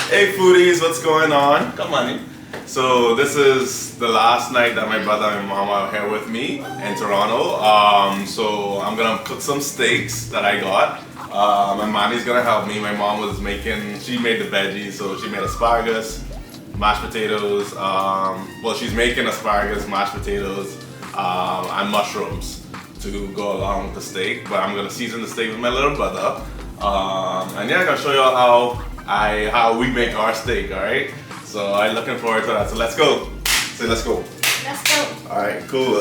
Hey foodies, what's going on? Come on in. So this is the last night that my brother and mom are here with me in Toronto. So I'm gonna cook some steaks that I got. My mommy's gonna help me. My mom was making, she made the veggies, so she made asparagus, mashed potatoes. Well, she's making asparagus, mashed potatoes, and mushrooms to go along with the steak. But I'm gonna season the steak with my little brother. And yeah, I'm gonna show y'all how we make our steak. All right. So I'm looking forward to that. So let's go. Say let's go. Let's go. All right. Cool.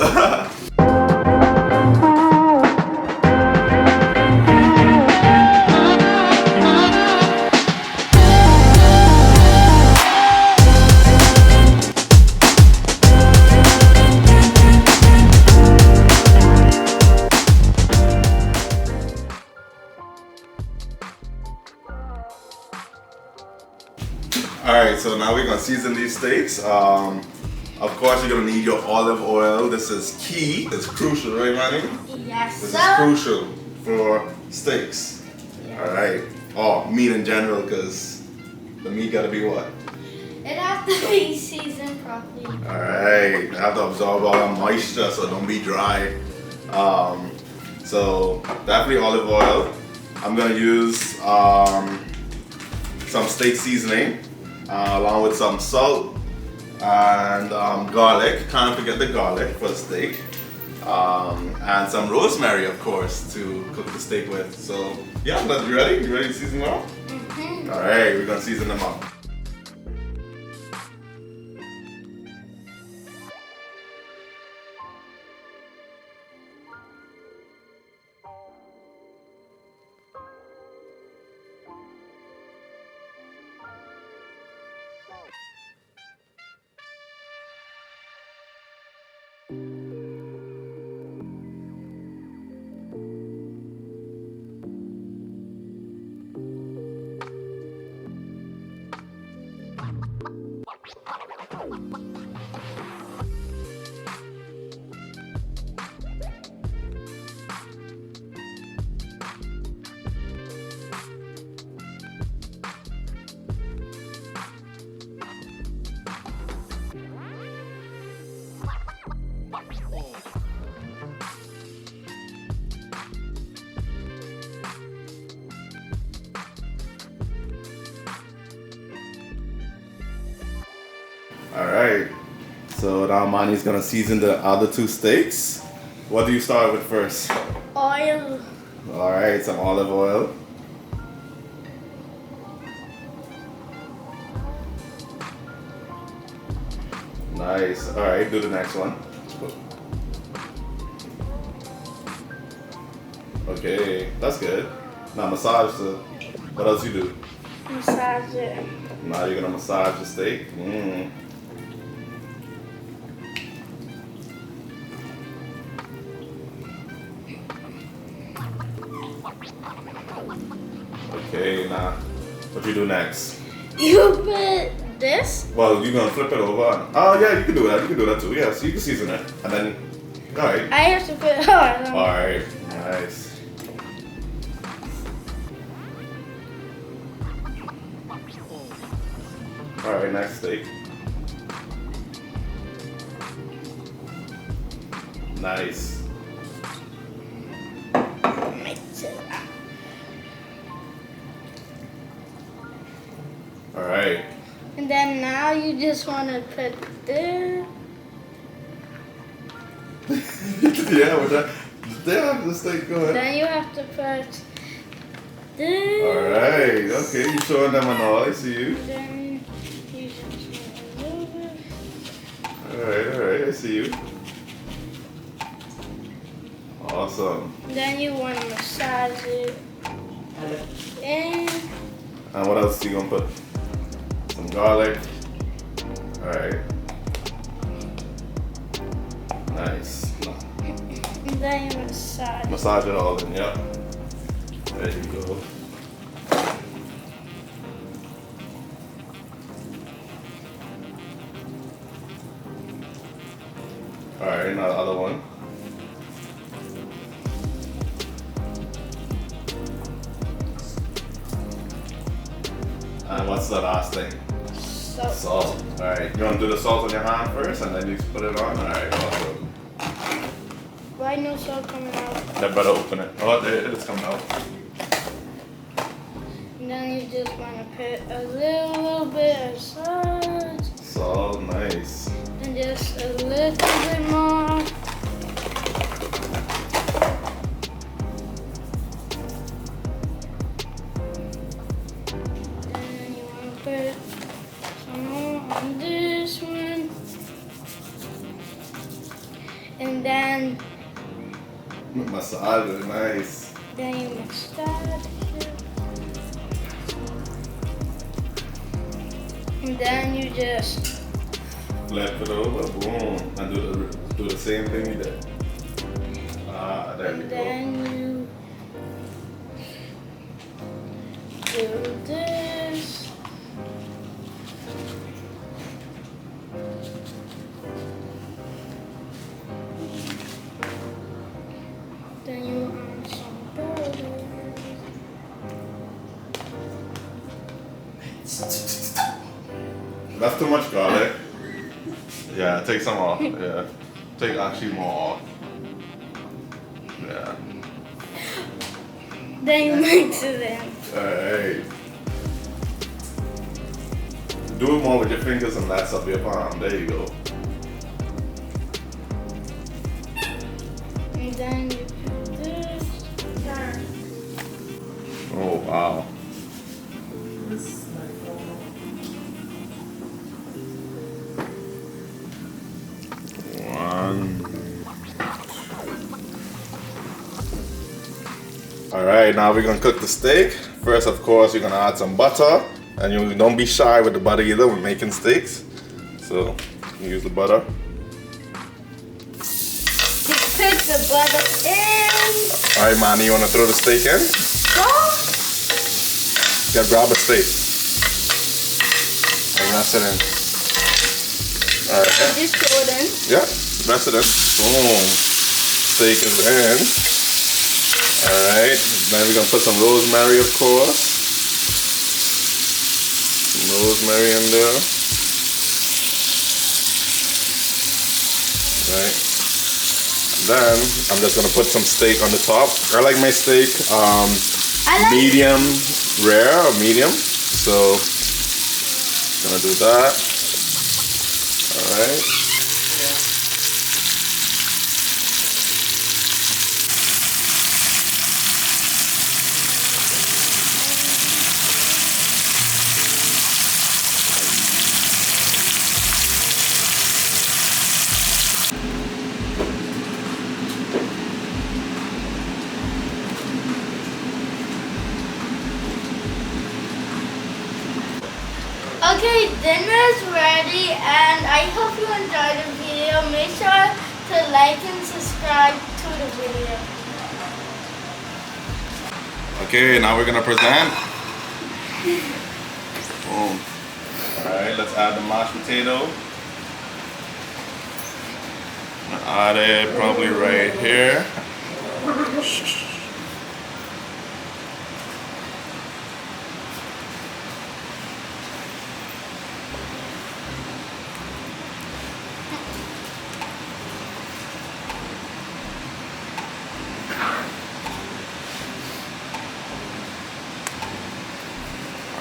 Alright, so now we're gonna season these steaks. Of course, you're gonna need your olive oil. This is key. It's crucial, right, Manny? Yes, This sir. is crucial for steaks. Alright. Oh, meat in general, because the meat gotta be what? It has to be seasoned properly. Alright. I have to absorb all that moisture, so don't be dry. So definitely olive oil. I'm gonna use some steak seasoning. Along with some salt and garlic. Can't forget the garlic for the steak. And some rosemary, of course, to cook the steak with. So, yeah, you ready? You ready to season them up? Mm-hmm. Alright, we're gonna season them up. Alright, so now Mani's gonna season the other two steaks. What do you start with first? Oil. Alright, some olive oil. Nice. Alright, do the next one. Okay, that's good. Now massage the, what else you do? Massage it. Now you're gonna massage the steak. Okay, now what you do next? You put this? Well, you're gonna flip it over. Oh yeah, you can do that. You can do that too. Yeah, so you can season it, and then, all right. I have to put oil. All right, nice. All right, next steak. Nice. Mix it up. All right. And then now you just want to put this. Yeah, with that. Yeah, the steak. Go ahead. Then you have to put this. All right. Okay, you showing them and all. I see you. Then you just move it. All right. I see you. Awesome. Then you want to massage it. And And what else you gonna put? Some garlic. All right. Nice. then you massage. Massage it all in. Yep. There you go. All right, now the other one. And what's the last thing? Salt. Salt. Alright, you want to do the salt on your hand first and then you put it on? Alright, awesome. Why no salt coming out? That better open it. Oh, there it is coming out. And then you just want to put a little bit of salt. Salt, nice. And just a little bit more. Then you want to put some more on this one. And then Massage is nice. you massage it. And then you just Flip it over, boom. And do the same thing you did. Ah, there we and go. then you do this. Then you add some butter. That's too much garlic. Yeah, take some off. Yeah. Take actually more off. Yeah. Then you mix it in. Alright. Do it more with your fingers and less of your palm. There you go. And then you put this. Oh, wow. Alright, now we're gonna cook the steak. First, of course, you're gonna add some butter. And you don't be shy with the butter either when making steaks. So, you use the butter. Just put the butter in. Alright, Manny, you wanna throw the steak in? Yeah, grab a steak. And rest it in. Alright. Just throw it in. Yeah, rest it in. Boom. Steak is in. Alright, then we're gonna put some rosemary, of course. Some rosemary in there. Right. Then I'm just gonna put some steak on the top. I like my steak medium rare or medium. So gonna do that. Alright. Okay, dinner's ready and I hope you enjoyed the video. Make sure to like and subscribe to the video. Okay, now we're gonna present. Boom. Alright, let's add the mashed potato. Add it probably right here.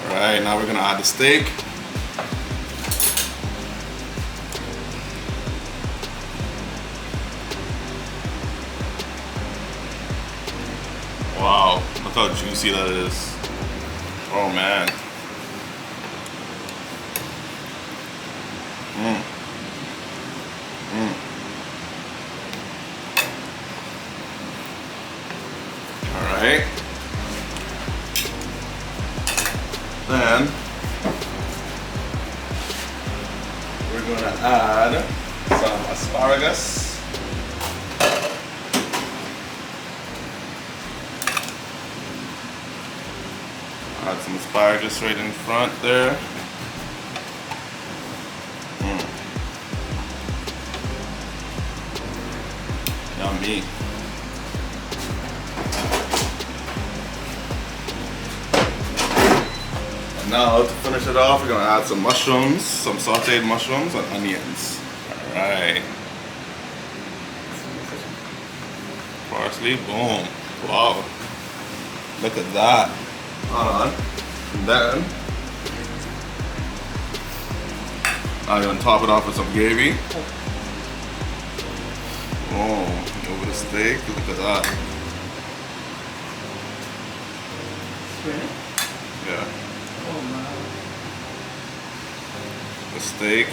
Alright, now we're gonna add the steak. Wow, look how juicy that is. Oh man. Alright. Then we're gonna add some asparagus. Add some asparagus right in front there. Yummy. And now to finish it off, we're gonna add some mushrooms, some sauteed mushrooms and onions. Alright. Parsley, boom. Wow. Look at that. Hold on. And then I'm gonna top it off with some gravy. Boom. Over the steak. Look at that. Really? Yeah. Oh wow. The steak.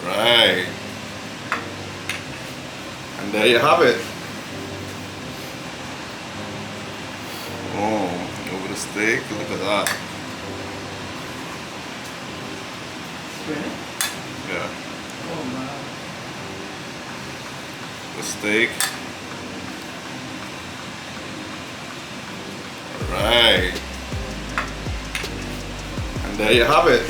Alright. And there you have it. Oh, over the steak. Look at that. Really? Yeah. Oh wow. The steak. Alright. And there you have it.